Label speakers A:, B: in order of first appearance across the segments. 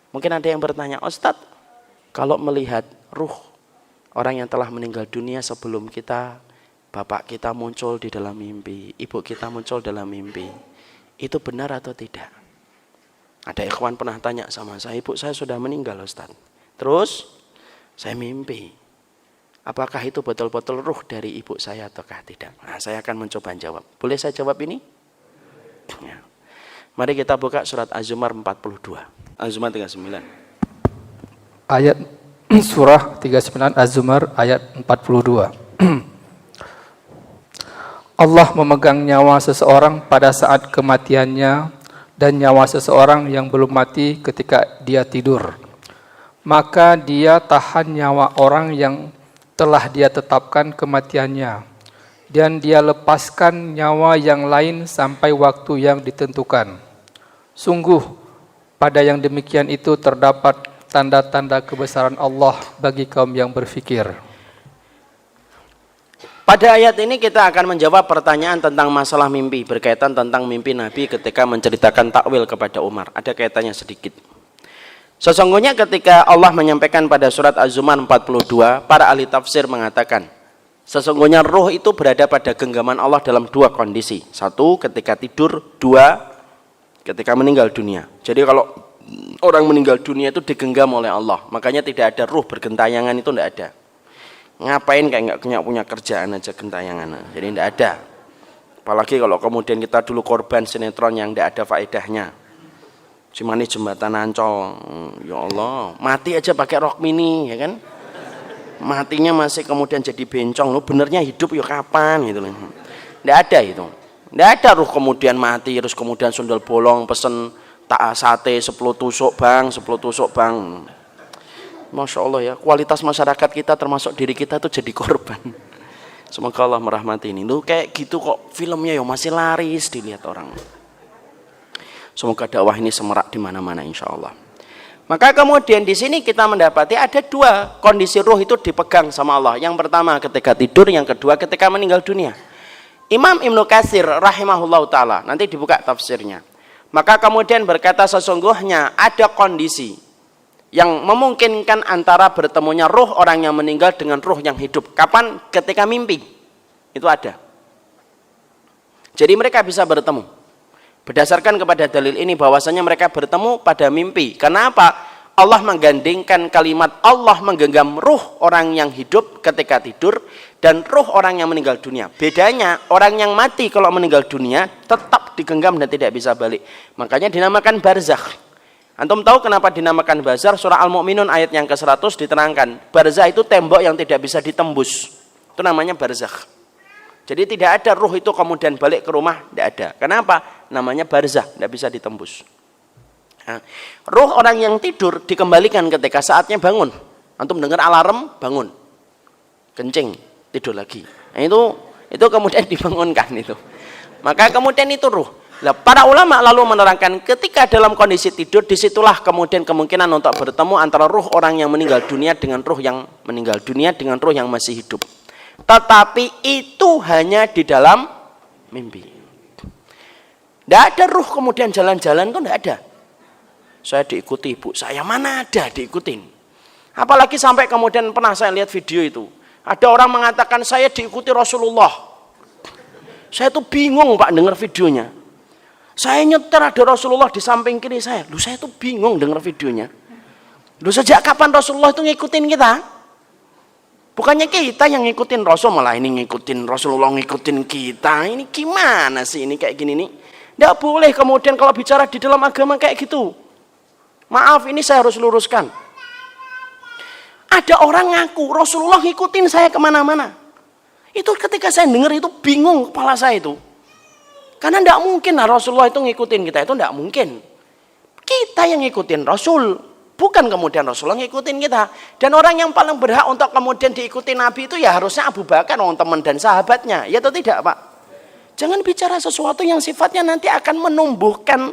A: Mungkin ada yang bertanya, Ustadz, kalau melihat ruh orang yang telah meninggal dunia sebelum kita, bapak kita muncul di dalam mimpi, ibu kita muncul dalam mimpi, itu benar atau tidak? Ada ikhwan pernah tanya sama saya, ibu saya sudah meninggal Ustadz, terus saya mimpi, apakah itu betul-betul ruh dari ibu saya ataukah tidak? Nah, saya akan mencoba jawab. Boleh saya jawab ini? Ya. Mari kita buka surat Az-Zumar 42. Az-Zumar 39.
B: Ayat surah 39 Az-Zumar ayat 42. Allah memegang nyawa seseorang pada saat kematiannya dan nyawa seseorang yang belum mati ketika dia tidur. Maka dia tahan nyawa orang yang telah dia tetapkan kematiannya, dan dia lepaskan nyawa yang lain sampai waktu yang ditentukan. Sungguh, pada yang demikian itu terdapat tanda-tanda kebesaran Allah bagi kaum yang berfikir.
A: Pada ayat ini kita akan menjawab pertanyaan tentang masalah mimpi, berkaitan tentang mimpi Nabi ketika menceritakan takwil kepada Umar. Ada kaitannya sedikit. Sesungguhnya ketika Allah menyampaikan pada surat Az-Zumar 42, para ahli tafsir mengatakan, sesungguhnya ruh itu berada pada genggaman Allah dalam dua kondisi. Satu, ketika tidur. Dua, ketika meninggal dunia. Jadi kalau orang meninggal dunia itu digenggam oleh Allah. Makanya tidak ada ruh bergentayangan, itu tidak ada. Ngapain kayak nggak punya kerjaan aja gentayangan. Jadi tidak ada. Apalagi kalau kemudian kita dulu korban sinetron yang tidak ada faedahnya. Si manis jembatan Ancol. Ya Allah, mati aja pakai rok mini, ya kan? Matinya masih kemudian jadi bencong. Lu benernya hidup ya kapan gitu loh. Tidak ada itu. Tidak ada ruh kemudian mati terus kemudian sundel bolong pesen tak sate 10 tusuk bang, 10 tusuk bang. Masya Allah ya, kualitas masyarakat kita termasuk diri kita tuh jadi korban. Semoga Allah merahmati ini. Lu kayak gitu kok filmnya ya masih laris dilihat orang. Semoga dakwah ini semerak di mana-mana insya Allah. Maka kemudian di sini kita mendapati ada dua kondisi ruh itu dipegang sama Allah. Yang pertama ketika tidur, yang kedua ketika meninggal dunia. Imam Ibnu Katsir rahimahullah ta'ala, nanti dibuka tafsirnya. Maka kemudian berkata sesungguhnya ada kondisi yang memungkinkan antara bertemunya ruh orang yang meninggal dengan ruh yang hidup. Kapan? Ketika mimpi. Itu ada. Jadi mereka bisa bertemu. Berdasarkan kepada dalil ini bahwasanya mereka bertemu pada mimpi. Karena apa? Allah menggandingkan kalimat Allah menggenggam ruh orang yang hidup ketika tidur dan ruh orang yang meninggal dunia. Bedanya orang yang mati kalau meninggal dunia tetap digenggam dan tidak bisa balik. Makanya dinamakan barzakh. Antum tahu kenapa dinamakan barzakh? Surah Al-Mu'minun ayat yang ke-100 diterangkan. Barzakh itu tembok yang tidak bisa ditembus. Itu namanya barzakh. Jadi tidak ada ruh itu kemudian balik ke rumah, tidak ada. Kenapa? Namanya barzakh, tidak bisa ditembus. Nah, ruh orang yang tidur dikembalikan ketika saatnya bangun. Antum dengar alarm, bangun. Kencing, tidur lagi. Nah, itu kemudian dibangunkan itu. Maka kemudian itu ruh. Nah, para ulama lalu menerangkan ketika dalam kondisi tidur disitulah kemudian kemungkinan untuk bertemu antara ruh orang yang meninggal dunia dengan ruh yang meninggal dunia dengan ruh yang masih hidup. Tetapi itu hanya di dalam mimpi. Tidak ada ruh kemudian jalan-jalan, itu tidak ada. Saya diikuti ibu saya, mana ada diikutin. Apalagi sampai kemudian pernah saya lihat video itu. Ada orang mengatakan saya diikuti Rasulullah. Saya tuh bingung Pak dengar videonya. Saya nyetir ada Rasulullah di samping kiri saya. Saya tuh bingung dengar videonya. Sejak kapan Rasulullah itu ngikutin kita? Bukannya kita yang ngikutin Rasul, malah ini ngikutin Rasulullah ngikutin kita. Ini gimana sih ini kayak gini nih? Tidak boleh kemudian kalau bicara di dalam agama kayak gitu. Maaf, ini saya harus luruskan. Ada orang ngaku Rasulullah ngikutin saya kemana-mana. Itu ketika saya dengar itu bingung kepala saya itu. Karena tidak mungkin lah Rasulullah itu ngikutin kita, itu tidak mungkin. Kita yang ngikutin Rasul, bukan kemudian Rasulullah ngikutin kita. Dan orang yang paling berhak untuk kemudian diikuti Nabi itu ya harusnya Abu Bakar, orang teman dan sahabatnya. Ya atau tidak Pak? Jangan bicara sesuatu yang sifatnya nanti akan menumbuhkan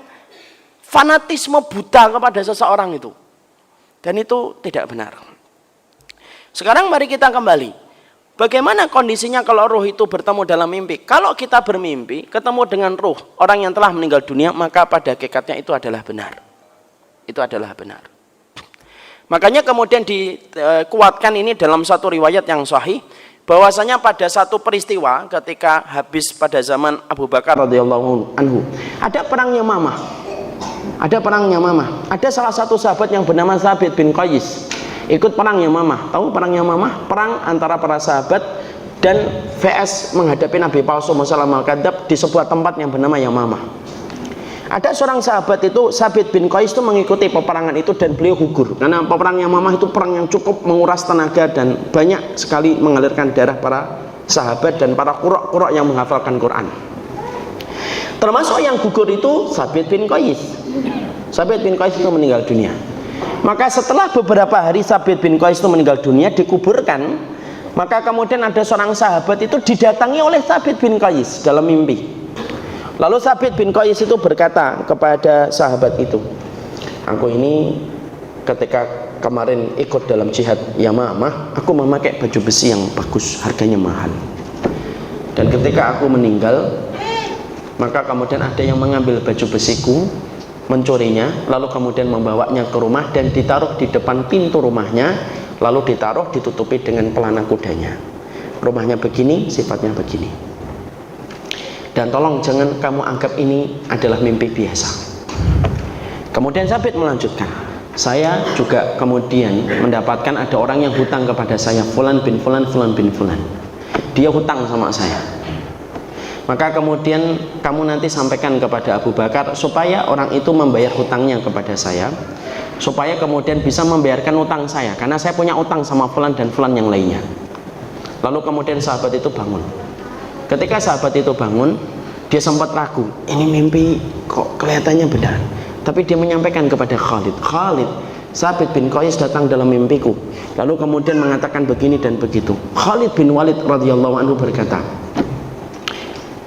A: fanatisme buta kepada seseorang itu. Dan itu tidak benar. Sekarang mari kita kembali. Bagaimana kondisinya kalau ruh itu bertemu dalam mimpi? Kalau kita bermimpi, ketemu dengan ruh orang yang telah meninggal dunia, maka pada hakikatnya itu adalah benar. Itu adalah benar. Makanya kemudian dikuatkan ini dalam satu riwayat yang sahih, bahwasanya pada satu peristiwa ketika habis pada zaman Abu Bakar radhiyallahu anhu, ada perang Yamamah. Ada perang Yamamah. Ada salah satu sahabat yang bernama Thabit bin Qais ikut perang Yamamah. Tahu perang Yamamah? Perang antara para sahabat dan VS menghadapi Nabi palsu Musailamah al-Kadzdzab di sebuah tempat yang bernama Yamamah. Ada seorang sahabat itu, Thabit bin Qais, itu mengikuti peperangan itu dan beliau gugur karena perang Yamamah itu perang yang cukup menguras tenaga dan banyak sekali mengalirkan darah para sahabat dan para qurra' yang menghafalkan Quran. Termasuk yang gugur itu Thabit bin Qais. Thabit bin Qais itu meninggal dunia. Maka setelah beberapa hari Thabit bin Qais itu meninggal dunia, dikuburkan, maka kemudian ada seorang sahabat itu didatangi oleh Thabit bin Qais dalam mimpi. Lalu Thabit bin Qais itu berkata kepada sahabat itu, aku ini ketika kemarin ikut dalam jihad Yamamah, aku memakai baju besi yang bagus, harganya mahal. Dan ketika aku meninggal, maka kemudian ada yang mengambil baju besiku, mencurinya, lalu kemudian membawanya ke rumah dan ditaruh di depan pintu rumahnya, lalu ditaruh ditutupi dengan pelana kudanya. Rumahnya begini, sifatnya begini. Dan tolong jangan kamu anggap ini adalah mimpi biasa. Kemudian Thabit melanjutkan, saya juga kemudian mendapatkan ada orang yang hutang kepada saya, Fulan bin Fulan, Fulan bin Fulan. Dia hutang sama saya. Maka kemudian kamu nanti sampaikan kepada Abu Bakar supaya orang itu membayar hutangnya kepada saya, supaya kemudian bisa membayarkan utang saya, karena saya punya utang sama Fulan dan Fulan yang lainnya. Lalu kemudian sahabat itu bangun. Ketika sahabat itu bangun, dia sempat ragu, ini mimpi kok kelihatannya benar. Tapi dia menyampaikan kepada Khalid, Khalid, Thabit bin Qais datang dalam mimpiku, lalu kemudian mengatakan begini dan begitu. Khalid bin Walid radhiyallahu anhu berkata,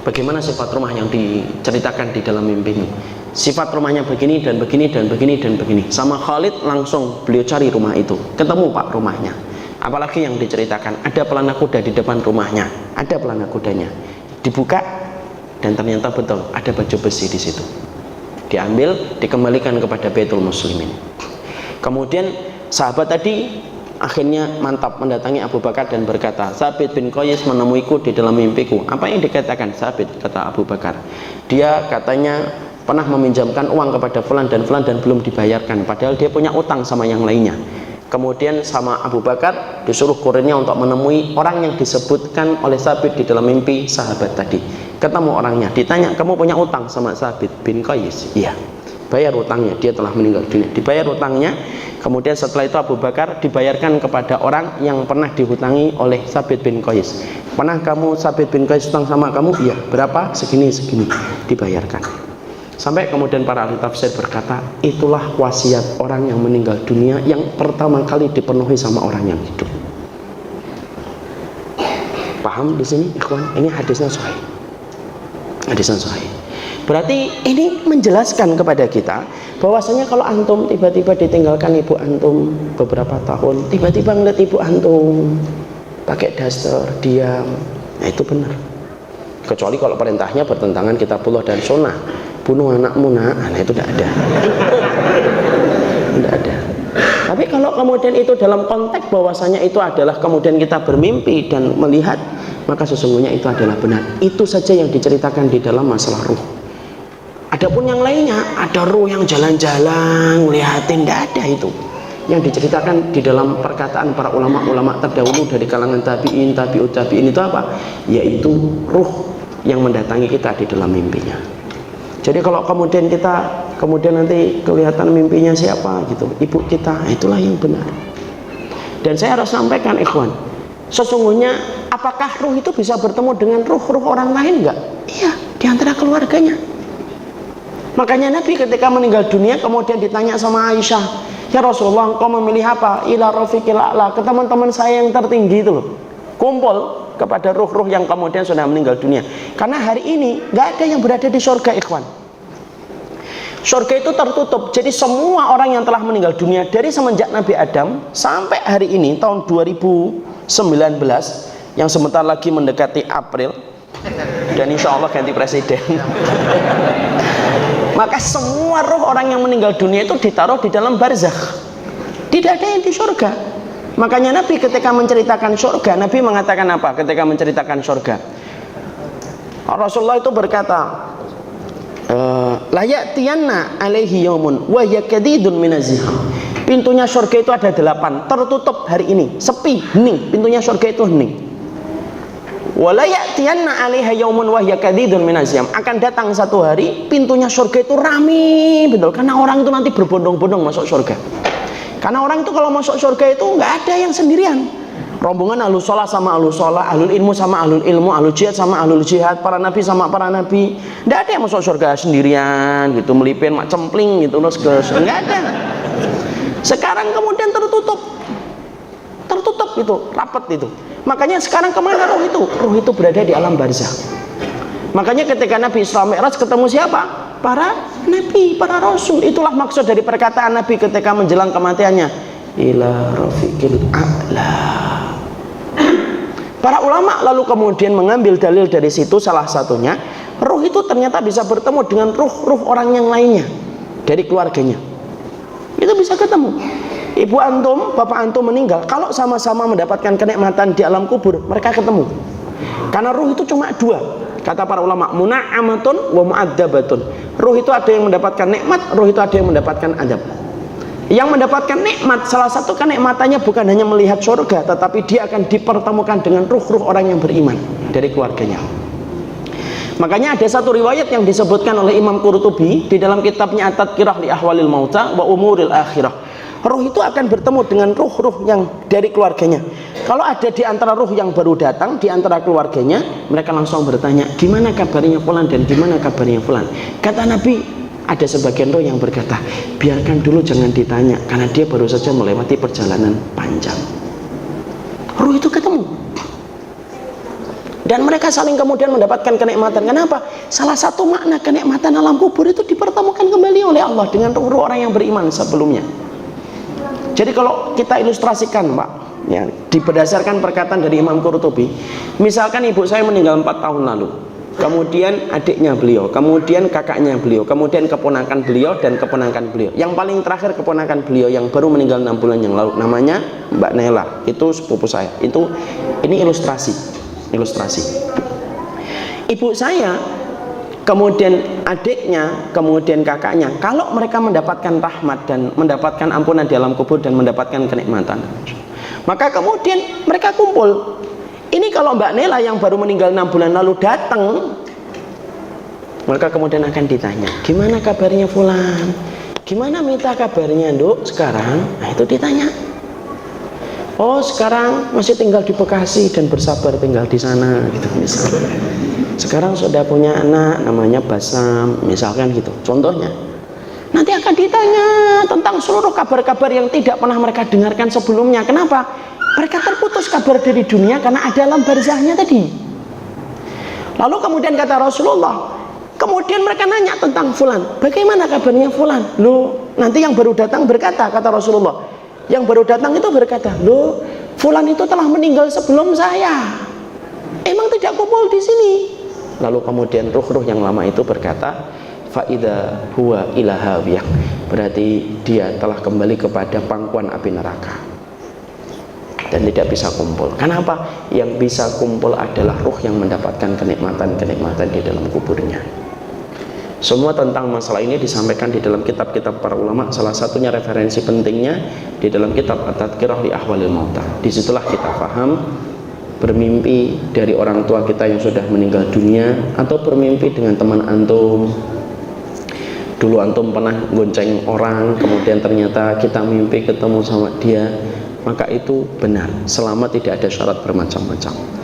A: bagaimana sifat rumah yang diceritakan di dalam mimpi ini? Sifat rumahnya begini dan begini dan begini dan begini. Sama Khalid langsung beliau cari rumah itu, ketemu pak rumahnya. Apalagi yang diceritakan, ada pelana kuda di depan rumahnya, ada pelana kudanya. Dibuka dan ternyata betul ada baju besi di situ. Diambil, dikembalikan kepada Baitul Muslimin. Kemudian sahabat tadi akhirnya mantap mendatangi Abu Bakar dan berkata, Thabit bin Qais menemuiku di dalam mimpiku. Apa yang dikatakan Thabit? Kata Abu Bakar, dia katanya pernah meminjamkan uang kepada Fulan dan belum dibayarkan, padahal dia punya utang sama yang lainnya. Kemudian sama Abu Bakar disuruh kurirnya untuk menemui orang yang disebutkan oleh Thabit di dalam mimpi sahabat tadi. Ketemu orangnya, ditanya, kamu punya utang sama Thabit bin Qais? Iya. Bayar utangnya, dia telah meninggal dunia. Dibayar utangnya, kemudian setelah itu Abu Bakar dibayarkan kepada orang yang pernah dihutangi oleh Thabit bin Qais. Pernah kamu Thabit bin Qais utang sama kamu? Iya. Berapa? Segini, dibayarkan. Sampai kemudian para ahli tafsir berkata, itulah wasiat orang yang meninggal dunia yang pertama kali dipenuhi sama orang yang hidup. Paham di sini, ikhwan? Ini hadisnya sahih. Hadisnya sahih. Berarti ini menjelaskan kepada kita bahwasanya kalau antum tiba-tiba ditinggalkan ibu antum beberapa tahun, tiba-tiba ngeliat ibu antum pakai daster, diam, nah itu benar. Kecuali kalau perintahnya bertentangan kitabullah dan sunnah, bunuh anakmu nah itu tidak ada. Tidak ada. Tapi kalau kemudian itu dalam konteks bahwasanya itu adalah kemudian kita bermimpi dan melihat, maka sesungguhnya itu adalah benar. Itu saja yang diceritakan di dalam masalah ruh. Adapun yang lainnya, ada ruh yang jalan-jalan ngeliatin, tidak ada itu. Yang diceritakan di dalam perkataan para ulama-ulama terdahulu dari kalangan tabi'in, tabi'ut tabi'in itu apa? Yaitu ruh yang mendatangi kita di dalam mimpinya. Jadi kalau kemudian kita nanti kelihatan mimpinya siapa gitu, ibu kita, itulah yang benar. Dan saya harus sampaikan ikhwan, sesungguhnya apakah ruh itu bisa bertemu dengan ruh-ruh orang lain? Enggak? Iya, di antara keluarganya. Makanya Nabi ketika meninggal dunia kemudian ditanya sama Aisyah, ya Rasulullah, engkau memilih apa? Ila rafiqil a'la, ke teman-teman saya yang tertinggi itu loh. Kumpul kepada ruh-ruh yang kemudian sudah meninggal dunia. Karena hari ini nggak ada yang berada di surga, ikhwan. Surga itu tertutup. Jadi semua orang yang telah meninggal dunia dari semenjak Nabi Adam sampai hari ini tahun 2019 yang sebentar lagi mendekati April dan insya Allah ganti presiden. Maka semua ruh orang yang meninggal dunia itu ditaruh di dalam barzakh. Tidak ada yang di surga. Makanya Nabi ketika menceritakan surga, Nabi mengatakan apa ketika menceritakan surga? Rasulullah itu berkata, la ya'tiyanna alaihi yaumun wa yakadidun minaziham. Pintunya surga itu ada 8, tertutup hari ini, sepi, hening. Pintunya surga itu hening. Wa la ya'tiyanna alaiha yaumun wa yakadidun minaziham. Akan datang satu hari pintunya surga itu rame betul, karena orang itu nanti berbondong-bondong masuk surga. Karena orang itu kalau masuk surga itu nggak ada yang sendirian. Rombongan ahlus sholah sama ahlus sholah, ahlul ilmu sama ahlul ilmu, ahlul jihad sama ahlul jihad, para nabi sama para nabi. Nggak ada yang masuk surga sendirian gitu, melipin mak cempling gitu terus ke, nggak ada. Sekarang kemudian tertutup itu, rapat itu. Makanya sekarang kemana roh itu? Roh itu berada di alam barzakh. Makanya ketika Nabi Isra Mi'raj ketemu siapa? Para nabi, para rasul. Itulah maksud dari perkataan Nabi ketika menjelang kematiannya, ila rafiqil a'la. Para ulama lalu kemudian mengambil dalil dari situ, salah satunya ruh itu ternyata bisa bertemu dengan ruh orang yang lainnya dari keluarganya. Itu bisa ketemu. Ibu antum, bapak antum meninggal, kalau sama-sama mendapatkan kenikmatan di alam kubur, mereka ketemu. Karena ruh itu cuma 2. Kata para ulama, muna'amatun wa mu'adzabatun. Ruh itu ada yang mendapatkan nikmat, ruh itu ada yang mendapatkan adab. Yang mendapatkan nikmat, salah satu kenikmatannya bukan hanya melihat surga, tetapi dia akan dipertemukan dengan ruh-ruh orang yang beriman dari keluarganya. Makanya ada satu riwayat yang disebutkan oleh Imam Qurtubi di dalam kitabnya At-Tadhkirah li Ahwalil Mauta wa Umuril Akhirah. Ruh itu akan bertemu dengan ruh-ruh yang dari keluarganya. Kalau ada di antara ruh yang baru datang, di antara keluarganya, mereka langsung bertanya, gimana kabarnya fulan dan gimana kabarnya fulan. Kata Nabi, ada sebagian roh yang berkata, biarkan dulu, jangan ditanya, karena dia baru saja melewati perjalanan panjang. Roh itu ketemu, dan mereka saling kemudian mendapatkan kenikmatan. Kenapa? Salah satu makna kenikmatan alam kubur itu dipertemukan kembali oleh Allah dengan roh-roh orang yang beriman sebelumnya. Jadi kalau kita ilustrasikan, Pak, ya, berdasarkan perkataan dari Imam Qurtubi, misalkan ibu saya meninggal 4 tahun lalu, kemudian adiknya beliau, kemudian kakaknya beliau, kemudian keponakan beliau dan keponakan beliau. Yang paling terakhir keponakan beliau yang baru meninggal 6 bulan yang lalu, namanya Mbak Nela, itu sepupu saya. Ini ilustrasi. Ibu saya, kemudian adiknya, kemudian kakaknya, kalau mereka mendapatkan rahmat dan mendapatkan ampunan di alam kubur dan mendapatkan kenikmatan, maka kemudian mereka kumpul. Ini kalau Mbak Nela yang baru meninggal 6 bulan lalu datang, maka kemudian akan ditanya, gimana kabarnya fulan? Gimana Mita kabarnya, Nduk, sekarang? Nah, itu ditanya. Oh, sekarang masih tinggal di Bekasi dan bersabar tinggal di sana, gitu misalnya. Sekarang sudah punya anak namanya Basam, misalkan gitu. Contohnya. Nanti akan ditanya tentang seluruh kabar-kabar yang tidak pernah mereka dengarkan sebelumnya. Kenapa? Mereka terputus kabar dari dunia karena ada alam barzakhnya tadi. Lalu kemudian kata Rasulullah, kemudian mereka nanya tentang fulan, bagaimana kabarnya fulan? Loh, nanti yang baru datang berkata, kata Rasulullah, yang baru datang itu berkata, loh, fulan itu telah meninggal sebelum saya. Emang tidak kumpul di sini. Lalu kemudian ruh-ruh yang lama itu berkata, faida huwa ila hawiyah, berarti dia telah kembali kepada pangkuan api neraka dan tidak bisa kumpul. Kenapa? Yang bisa kumpul adalah ruh yang mendapatkan kenikmatan-kenikmatan di dalam kuburnya. Semua tentang masalah ini disampaikan di dalam kitab-kitab para ulama. Salah satunya referensi pentingnya di dalam kitab At-Tadhkirah li Ahwalil Mauta. Disitulah kita paham bermimpi dari orang tua kita yang sudah meninggal dunia, atau bermimpi dengan teman antum. Dulu antum pernah gonceng orang, kemudian ternyata kita mimpi ketemu sama dia, maka itu benar selama tidak ada syarat bermacam-macam.